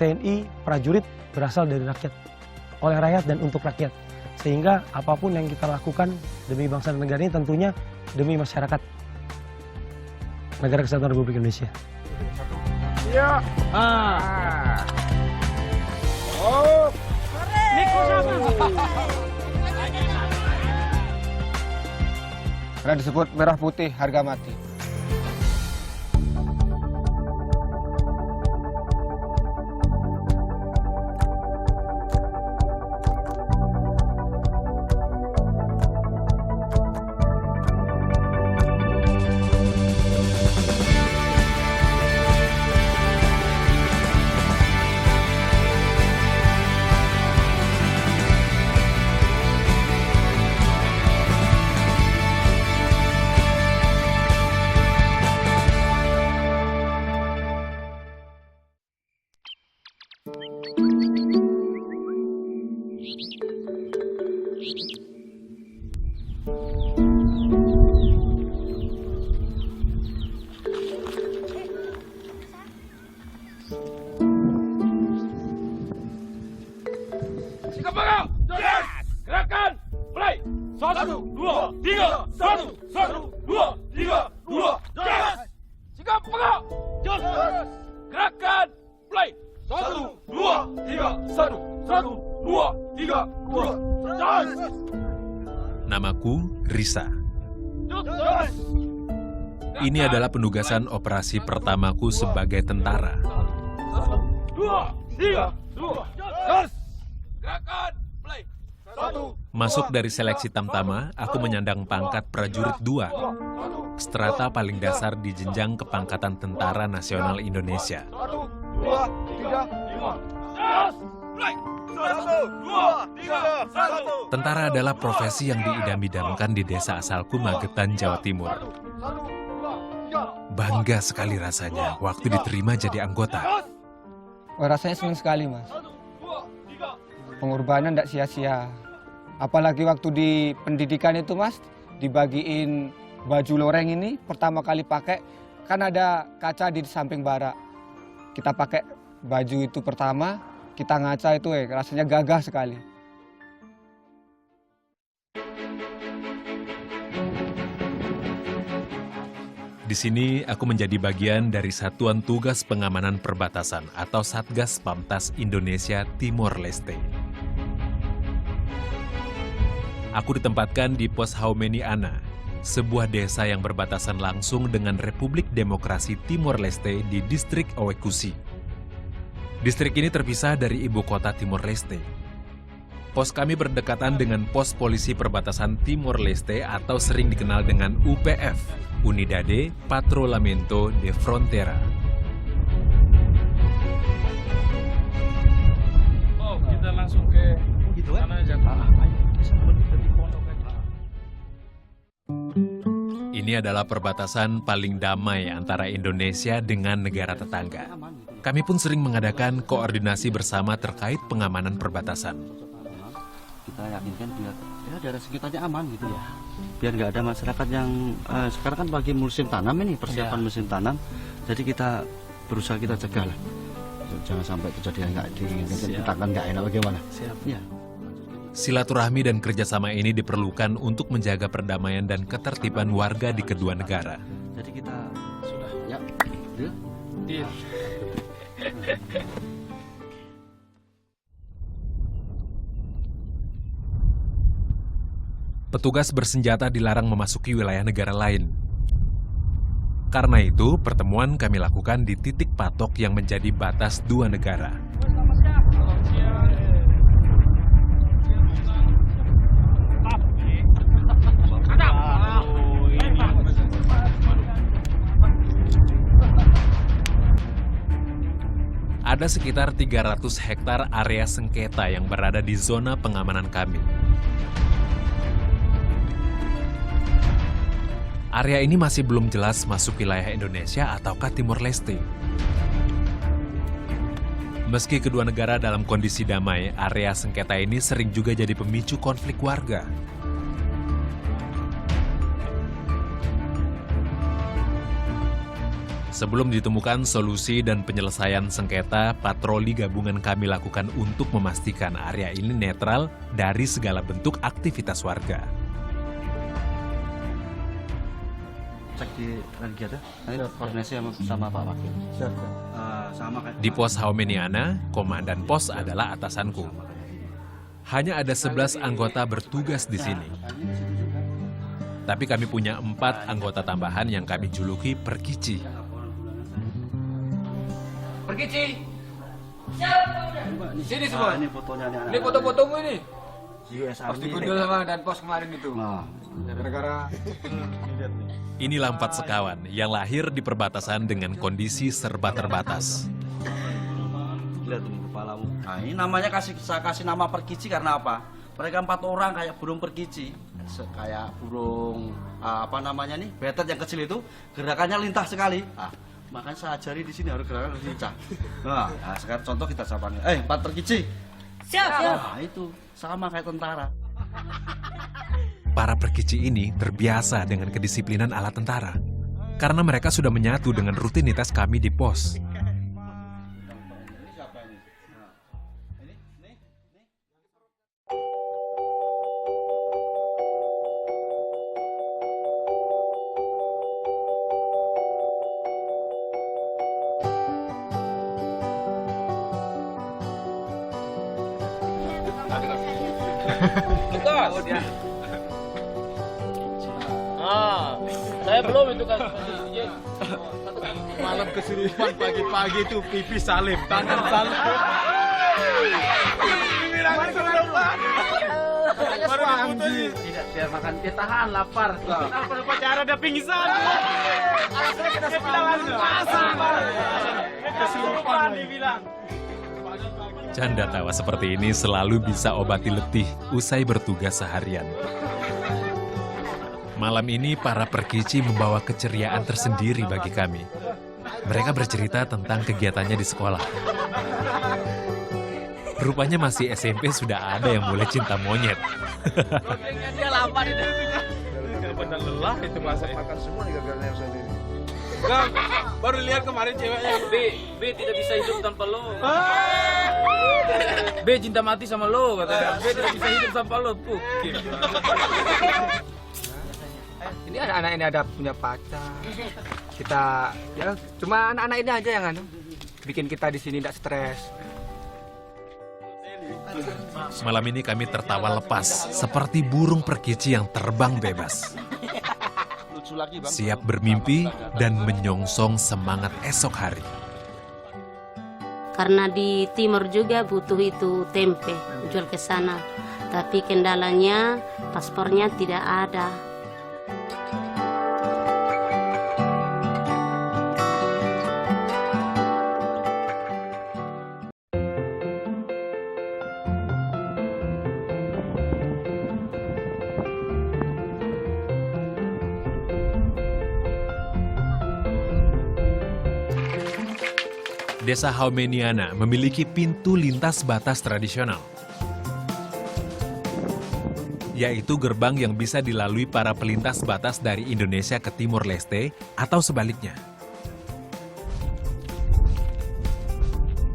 TNI prajurit berasal dari rakyat, oleh rakyat dan untuk rakyat. Sehingga apapun yang kita lakukan demi bangsa dan negara ini tentunya demi masyarakat Negara Kesatuan Republik Indonesia. Iya. Oh. Karena disebut merah putih harga mati. Sikap pangkal, gerakan, mulai. 1, 2, 3, 1, 2, 3, 2, sikap pangkal, gerakan, mulai. 1, 2, 3, 1, 2, 3, 2, Namaku Risa. Ini adalah penugasan operasi pertamaku sebagai tentara. 2, 3, 2, gerakan, mulai. 1, Masuk dari seleksi Tamtama, aku menyandang pangkat prajurit 2, strata paling dasar di jenjang kepangkatan Tentara Nasional Indonesia. 1, 2, 3, 5, mulai. 1, 2, 3, 1. Tentara adalah profesi yang diidam-idamkan di desa asalku, Magetan, Jawa Timur. Bangga sekali rasanya waktu diterima jadi anggota. Oh, rasanya senang sekali, Mas. Pengorbanan tidak sia-sia. Apalagi waktu di pendidikan itu, Mas, dibagiin baju loreng ini pertama kali pakai, kan ada kaca di samping barak. Kita pakai baju itu pertama, kita ngaca itu rasanya gagah sekali. Di sini aku menjadi bagian dari Satuan Tugas Pengamanan Perbatasan atau Satgas Pamtas Indonesia Timor Leste. Aku ditempatkan di Pos Haumeni Ana, sebuah desa yang berbatasan langsung dengan Republik Demokrasi Timor Leste di distrik Owekusi. Distrik ini terpisah dari ibu kota Timor Leste. Pos kami berdekatan dengan Pos Polisi Perbatasan Timor Leste atau sering dikenal dengan UPF, Unidade Patrollamento de Frontera. Oh, kita langsung ke sana aja. Ini adalah perbatasan paling damai antara Indonesia dengan negara tetangga. Kami pun sering mengadakan koordinasi bersama terkait pengamanan perbatasan. Kita yakinkan biar ya daerah sekitarnya aman gitu ya, biar nggak ada masyarakat yang sekarang kan lagi musim tanam ini, persiapan musim tanam, jadi kita berusaha kita cegah lah, jangan sampai kejadian nggak diinginkan, kita kan nggak enak bagaimana. Siap. Ya. Silaturahmi dan kerjasama ini diperlukan untuk menjaga perdamaian dan ketertiban warga di kedua negara. Jadi kita sudah ya, Iya. Petugas bersenjata dilarang memasuki wilayah negara lain. Karena itu, pertemuan kami lakukan di titik patok yang menjadi batas dua negara. Ada sekitar 300 hektar area sengketa yang berada di zona pengamanan kami. Area ini masih belum jelas masuk wilayah Indonesia ataukah Timor Leste. Meski kedua negara dalam kondisi damai, area sengketa ini sering juga jadi pemicu konflik warga. Sebelum ditemukan solusi dan penyelesaian sengketa, patroli gabungan kami lakukan untuk memastikan area ini netral dari segala bentuk aktivitas warga. Cek di lagi ada, nanti koordinasi sama Pak Wakil. Sama kayak Di pos Haumeniana, komandan pos adalah atasanku. Hanya ada 11 anggota bertugas di sini. Tapi kami punya 4 anggota tambahan yang kami juluki Perkici. Perkici. Sini semua. Ini fotonya nih anak. Ini foto-fotomu ini. US Pas Army. digundul sama dan pos kemarin itu. Nah, Gara-gara Inilah 4 sekawan yang lahir di perbatasan dengan kondisi serba terbatas. lihat ini kepalamu. Nah, ini namanya saya kasih nama Perkici karena apa? Mereka 4 orang kayak burung perkici. Kayak burung apa namanya nih? Betet yang kecil itu gerakannya lintah sekali. Makanya saya ajari di sini harus gerakan lincah. Nah, sekarang contoh kita sapanya. 4 Perkici. Siap. Nah, itu sama kayak tentara. Para Perkici ini terbiasa dengan kedisiplinan ala tentara. Karena mereka sudah menyatu dengan rutinitas kami di pos. tugas. Saya belum itu kan. Malam kesurupan pagi-pagi itu pipi salim, tangan salim. Baru diputusin. Tidak, biar makan dia tahan lapar. Apa pacara ada pingsan. Dia bilang langsung kesurupan dibilang. Canda tawa seperti ini selalu bisa obati letih usai bertugas seharian. Malam ini para Perkici membawa keceriaan tersendiri bagi kami. Mereka bercerita tentang kegiatannya di sekolah. Rupanya masih SMP sudah ada yang mulai cinta monyet. Dia lapar itu. Benar lelah itu masa makan semua di gagalnya sendiri. Gang, baru lihat kemarin ceweknya. B tidak bisa hidup tanpa lo. B cinta mati sama lo katanya. B tidak bisa hidup tanpa lo. Ini anak-anak ini ada punya pacar. Kita ya cuma anak-anak ini aja yang bikin kita di sini tidak stres. Malam ini kami tertawa lepas seperti burung Perkici yang terbang bebas. Siap bermimpi dan menyongsong semangat esok hari. Karena di timur juga butuh itu tempe jual ke sana. Tapi kendalanya paspornya tidak ada. Desa Haumeniana memiliki pintu lintas batas tradisional, yaitu gerbang yang bisa dilalui para pelintas batas dari Indonesia ke Timor Leste atau sebaliknya.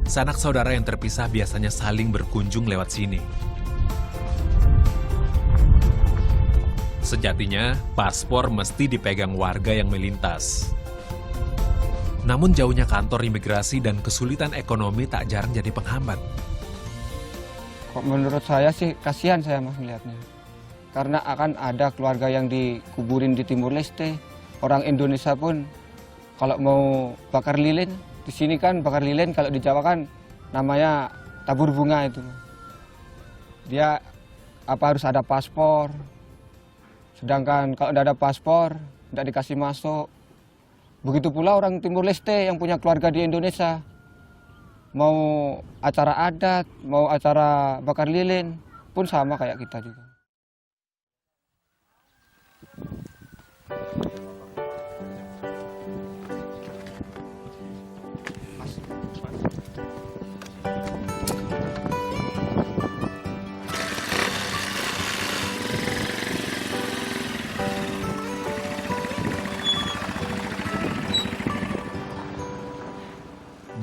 Sanak saudara yang terpisah biasanya saling berkunjung lewat sini. Sejatinya, paspor mesti dipegang warga yang melintas. Namun jauhnya kantor imigrasi dan kesulitan ekonomi tak jarang jadi penghambat. Kok menurut saya sih kasihan saya mas melihatnya. Karena akan ada keluarga yang dikuburin di Timur Leste. Orang Indonesia pun kalau mau bakar lilin, di sini kan bakar lilin kalau di Jawa kan namanya tabur bunga itu. Dia harus ada paspor. Sedangkan kalau tidak ada paspor, tidak dikasih masuk. Begitu pula orang Timur Leste yang punya keluarga di Indonesia. Mau acara adat, mau acara bakar lilin, pun sama kayak kita juga.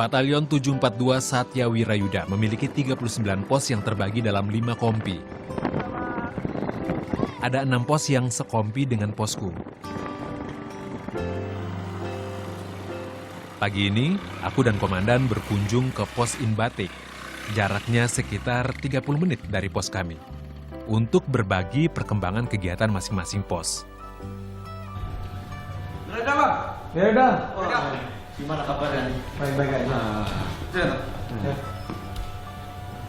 Batalion 742 Satya Wirayuda memiliki 39 pos yang terbagi dalam 5 kompi. Ada 6 pos yang sekompi dengan posku. Pagi ini, aku dan komandan berkunjung ke pos Inbatik. Jaraknya sekitar 30 menit dari pos kami, untuk berbagi perkembangan kegiatan masing-masing pos. Gimana kabarnya? Baik-baik aja.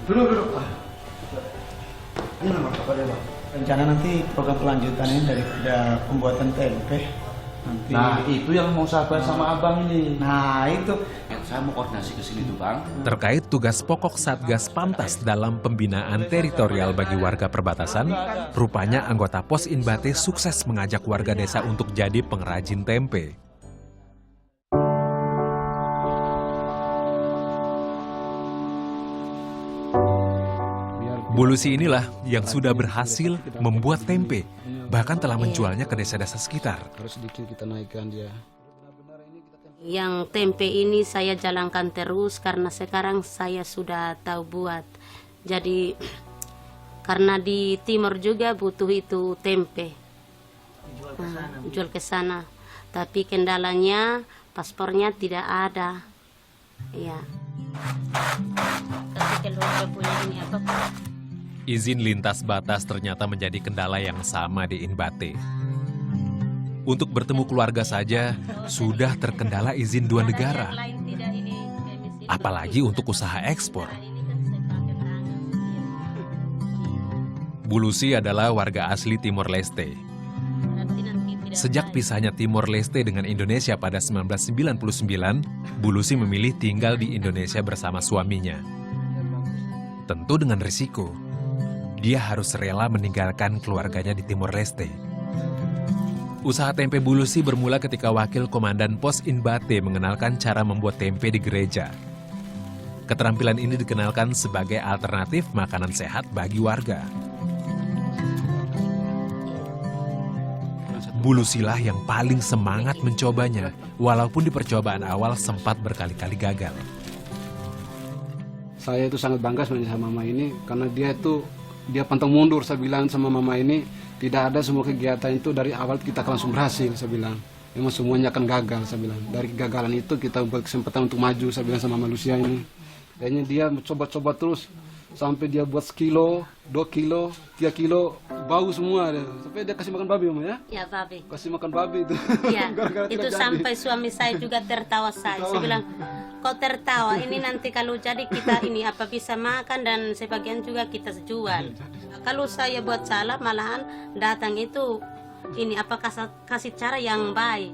Duduk. Gimana kabarnya, Bang? Rencana nanti program kelanjutannya daripada pembuatan tempe. Nanti. Nah, itu yang mau sabar sama abang ini. Nah, itu. Saya mau koordinasi ke sini tuh, Bang. Terkait tugas pokok Satgas Pamtas dalam pembinaan teritorial bagi warga perbatasan, rupanya anggota pos Inbate sukses mengajak warga desa untuk jadi pengrajin tempe. Bulusi inilah yang sudah berhasil membuat tempe, bahkan telah menjualnya ke desa-desa sekitar. Harus sedikit kita naikkan dia. Yang tempe ini saya jalankan terus karena sekarang saya sudah tahu buat. Jadi karena di timur juga butuh itu tempe. Jual ke sana. Tapi kendalanya paspornya tidak ada. Iya. Tapi keluarga punya ini apa? Izin lintas batas ternyata menjadi kendala yang sama di Inbate. Untuk bertemu keluarga saja sudah terkendala izin 2 negara. Apalagi untuk usaha ekspor. Bulusi adalah warga asli Timor Leste. Sejak pisahnya Timor Leste dengan Indonesia pada 1999, Bulusi memilih tinggal di Indonesia bersama suaminya. Tentu dengan risiko. Dia harus rela meninggalkan keluarganya di Timor Leste. Usaha tempe Bulusi bermula ketika wakil komandan pos Inbate mengenalkan cara membuat tempe di gereja. Keterampilan ini dikenalkan sebagai alternatif makanan sehat bagi warga. Bulusilah yang paling semangat mencobanya, walaupun di percobaan awal sempat berkali-kali gagal. Saya itu sangat bangga sebenarnya sama mama ini karena dia pantang mundur. Saya bilang sama mama ini, tidak ada semua kegiatan itu dari awal kita langsung berhasil, saya bilang. Memang semuanya akan gagal, saya bilang. Dari kegagalan itu kita berkesempatan untuk maju, saya bilang sama manusia ini. Kayaknya dia coba-coba terus sampai dia buat sekilo, 2 kilo, 3 kilo, bau semua. Sampai dia kasih makan babi, Mama, ya? Ya, babi. Kasih makan babi itu. Ya, Gara-gara itu tidak jadi. sampai suami saya juga tertawa saya. Saya bilang, kok tertawa? Ini nanti kalau jadi kita ini apa bisa makan dan sebagian juga kita jual. Kalau saya buat salah malahan datang itu ini apa kasih cara yang baik.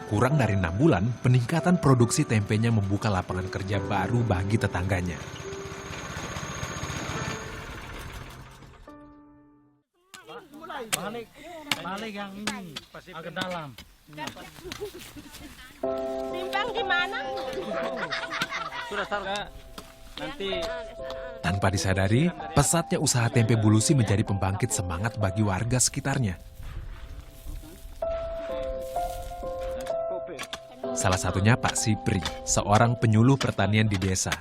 Kurang dari 6 bulan, peningkatan produksi tempenya membuka lapangan kerja baru bagi tetangganya. Balik yang ini, agak dalam. Timbang di mana? Sudah taruh. Nanti Tanpa disadari, pesatnya usaha tempe Bulusi menjadi pembangkit semangat bagi warga sekitarnya. Salah satunya Pak Sipri, seorang penyuluh pertanian di desa.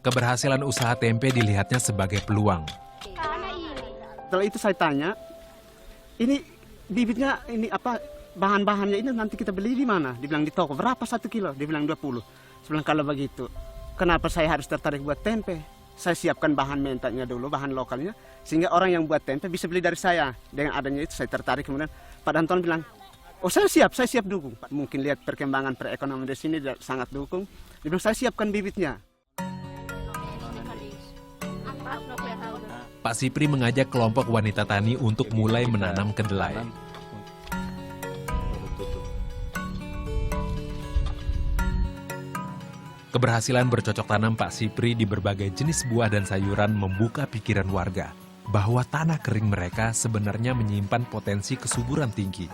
Keberhasilan usaha tempe dilihatnya sebagai peluang. setelah itu saya tanya, ini bibitnya ini apa bahan-bahannya ini nanti kita beli di mana? Dibilang di toko. Berapa 1 kilo? Dibilang 20. Saya bilang kalau begitu, kenapa saya harus tertarik buat tempe? Saya siapkan bahan mentahnya dulu, bahan lokalnya, sehingga orang yang buat tempe bisa beli dari saya. Dengan adanya itu saya tertarik. Kemudian Pak Danton bilang, oh saya siap dukung. Mungkin lihat perkembangan perekonomian di sini sangat dukung. Dia bilang saya siapkan bibitnya. Pak Sipri mengajak kelompok wanita tani untuk mulai menanam kedelai. Keberhasilan bercocok tanam Pak Sipri di berbagai jenis buah dan sayuran membuka pikiran warga bahwa tanah kering mereka sebenarnya menyimpan potensi kesuburan tinggi.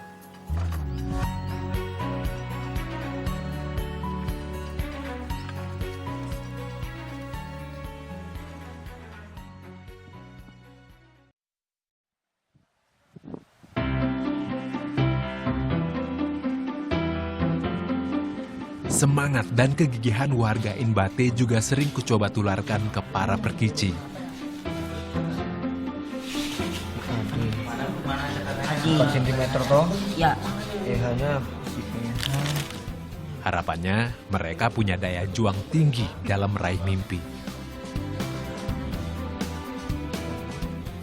Semangat dan kegigihan warga Inbate juga sering kucoba tularkan ke para perkici. Sentimeter toh? Ya. Hanya Harapannya mereka punya daya juang tinggi dalam meraih mimpi.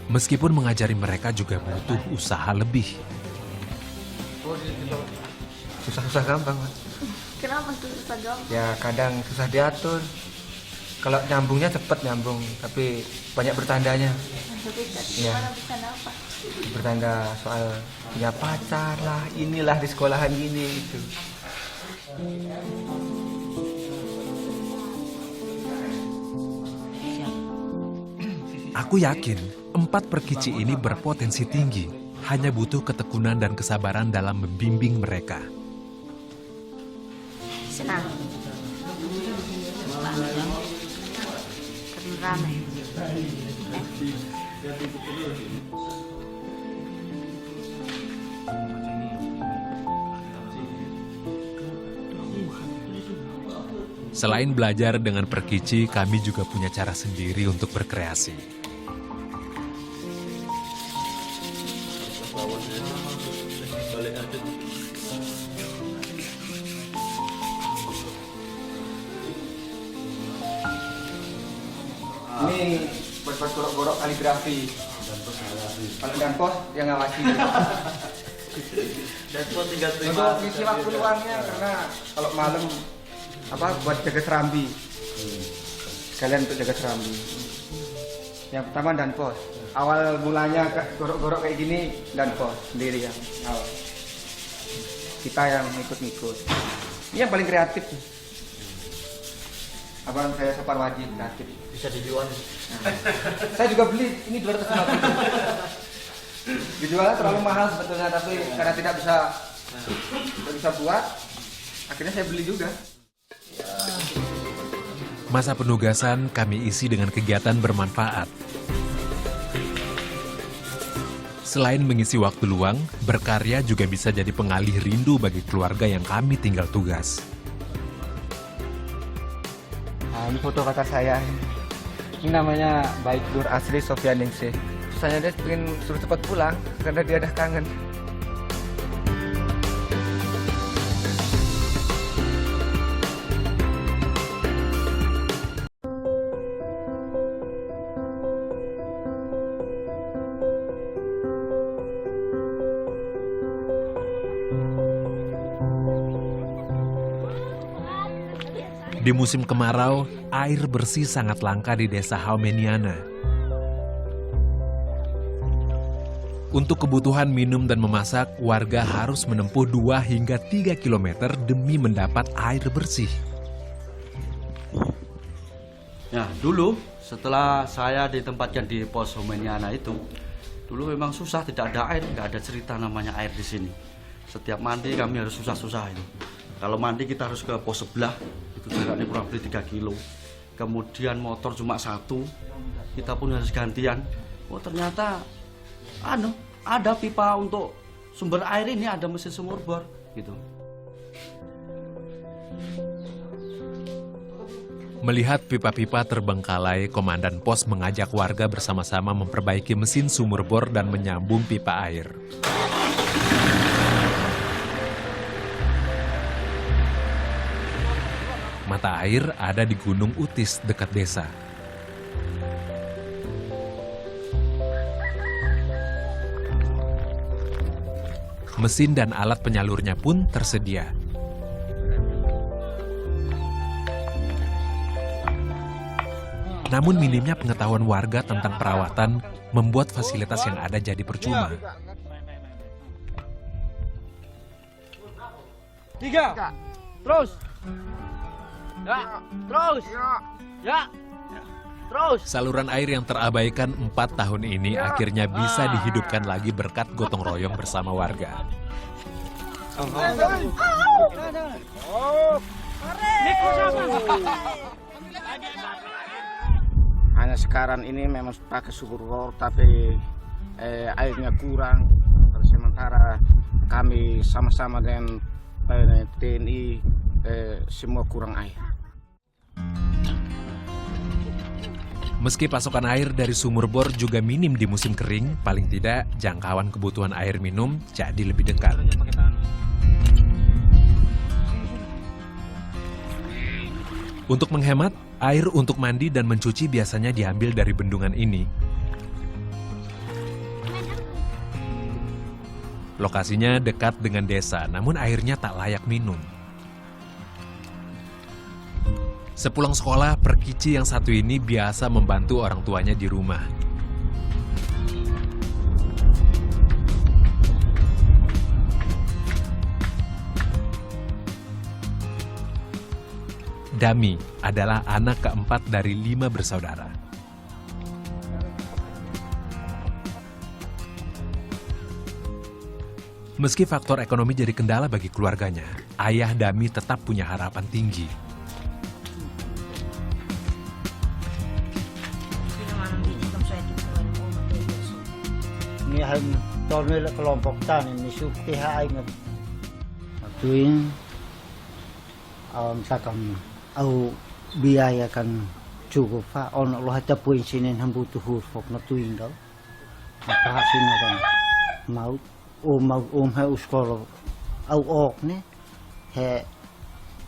Meskipun mengajari mereka juga butuh usaha lebih. susah-susah gampang, Pak. Kenapa tuh susah gampang? Ya kadang susah diatur. Kalau nyambungnya cepat nyambung, tapi banyak bertandanya. Iya. Apa? Bertanda soal punya pacar lah, inilah di sekolahan gini gitu. Aku yakin 4 perkici ini berpotensi tinggi, hanya butuh ketekunan dan kesabaran dalam membimbing mereka. Senang. Karena ramai. Selain belajar dengan perkici, kami juga punya cara sendiri untuk berkreasi. Ini buat gorok-gorok kaligrafi. Kalau dan pos yang ngawasi. Dan pos tinggal terima. Untuk ngisi waktu luangnya karena kalau malam buat jaga serambi. Sekalian untuk jaga serambi. Yang pertama dan pos. Awal mulanya gorok-gorok kayak gini dan pos sendiri yang awal. Kita yang ikut-ikut. Ini yang paling kreatif. Abang saya Sopar Wajib kreatif. Bisa dijual. Nah, saya juga beli, ini 250. Dijualnya terlalu mahal sebetulnya, tapi karena tidak bisa buat, akhirnya saya beli juga. Masa penugasan kami isi dengan kegiatan bermanfaat. Selain mengisi waktu luang, berkarya juga bisa jadi pengalih rindu bagi keluarga yang kami tinggal tugas. Nah, ini foto kakak saya. Ini namanya Baik Nur Asri Sofianingsih. Saya dia ingin suruh cepat pulang karena dia udah kangen. Di musim kemarau, air bersih sangat langka di desa Haumeniana. Untuk kebutuhan minum dan memasak, warga harus menempuh 2 hingga 3 km demi mendapat air bersih. Ya, dulu setelah saya ditempatkan di pos Haumeniana itu, dulu memang susah, tidak ada air, nggak ada cerita namanya air di sini. Setiap mandi kami harus susah-susah itu. Kalau mandi kita harus ke pos sebelah, itu jaraknya kurang lebih 3 kilo. Kemudian motor cuma 1, kita pun harus gantian. Oh ternyata ada pipa untuk sumber air ini, ada mesin sumur bor gitu. Melihat pipa-pipa terbengkalai, komandan pos mengajak warga bersama-sama memperbaiki mesin sumur bor dan menyambung pipa air. Mata air ada di Gunung Utis dekat desa. Mesin dan alat penyalurnya pun tersedia. Namun minimnya pengetahuan warga tentang perawatan membuat fasilitas yang ada jadi percuma. 3, terus. Ya, terus. Ya, terus. Saluran air yang terabaikan 4 tahun ini akhirnya bisa dihidupkan lagi berkat gotong royong bersama warga. Hanya sekarang ini memang pakai sumur bor, tapi airnya kurang. Sementara kami sama-sama dengan TNI semua kurang air. Meski pasokan air dari sumur bor juga minim di musim kering, paling tidak jangkauan kebutuhan air minum jadi lebih dekat. Untuk menghemat, air untuk mandi dan mencuci biasanya diambil dari bendungan ini. Lokasinya dekat dengan desa, namun airnya tak layak minum. Sepulang sekolah, perkici yang satu ini biasa membantu orang tuanya di rumah. Dami adalah anak keempat dari 5 bersaudara. Meski faktor ekonomi jadi kendala bagi keluarganya, ayah Dami tetap punya harapan tinggi. Ni hay tornil kelompok tani ni sukti hay ngat. Tuin misalkan au biaya kan cukup pak on Allah ada poin sini hambutuh huruf na tuin daw. Apa sini kan mau hai uskol au ok ne he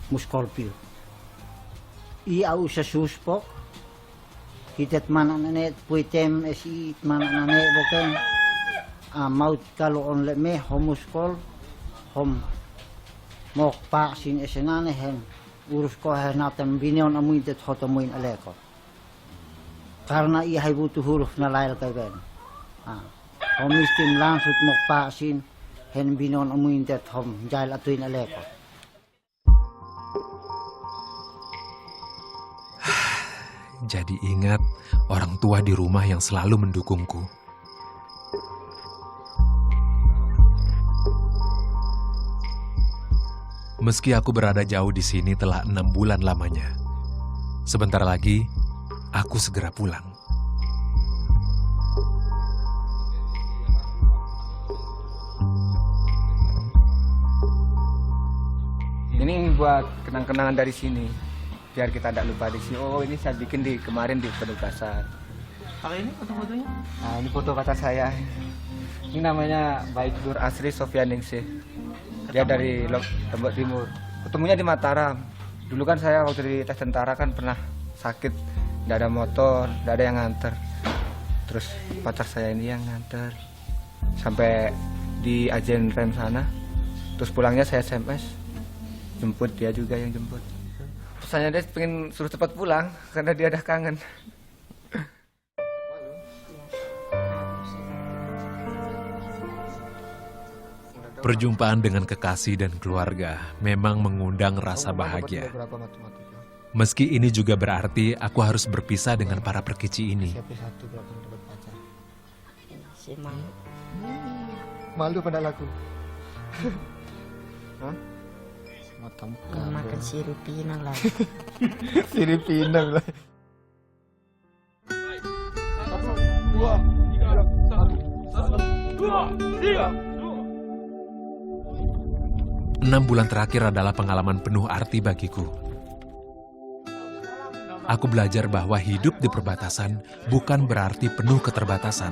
muskol pil. I au sa suspok kita mana ne puitem esi mana ne bukan mau kalau on le me homuskol hom mok pa sin esenane hen urus ko natam binion amuin tet hotamuin aleko karena ia hai butuh huruf na lail kay ben homistim langsung mok pa sin hen binion amuin tet hom jail atuin aleko. Jadi ingat orang tua di rumah yang selalu mendukungku. Meski aku berada jauh di sini telah 6 bulan lamanya. Sebentar lagi, aku segera pulang. Ini buat kenang-kenangan dari sini, biar kita tidak lupa di sini. Oh, ini saya bikin kemarin di Pedukasan. Kalau ini foto-fotonya? Nah, ini foto pacar saya. Ini namanya Baik Nur Asri Sofianingsih. Dia dari Lombok Timur. Ketemunya di Mataram. Dulu kan saya waktu di tes tentara kan pernah sakit, tidak ada motor, tidak ada yang nganter. Terus pacar saya ini yang nganter sampai di ajen rem sana. Terus pulangnya saya SMS, jemput, dia juga yang jemput. Pesannya dia pengen suruh cepat pulang karena dia udah kangen. Perjumpaan dengan kekasih dan keluarga memang mengundang rasa bahagia. Meski ini juga berarti aku harus berpisah dengan para perkici ini. Malu pada laku. Makan sirip pinang lah. Sirip pinang lah. 6 bulan terakhir adalah pengalaman penuh arti bagiku. Aku belajar bahwa hidup di perbatasan bukan berarti penuh keterbatasan.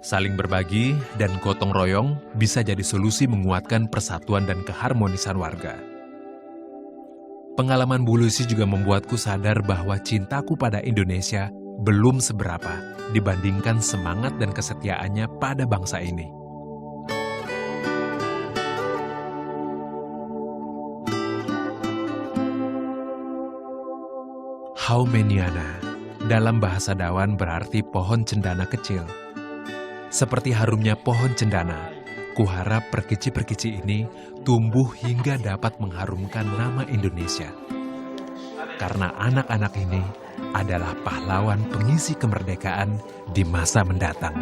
Saling berbagi dan gotong royong bisa jadi solusi menguatkan persatuan dan keharmonisan warga. Pengalaman Bu Lucy juga membuatku sadar bahwa cintaku pada Indonesia belum seberapa dibandingkan semangat dan kesetiaannya pada bangsa ini. Haumeniana dalam bahasa Dawan berarti pohon cendana kecil. Seperti harumnya pohon cendana, kuharap perkici-perkici ini tumbuh hingga dapat mengharumkan nama Indonesia. Karena anak-anak ini adalah pahlawan pengisi kemerdekaan di masa mendatang.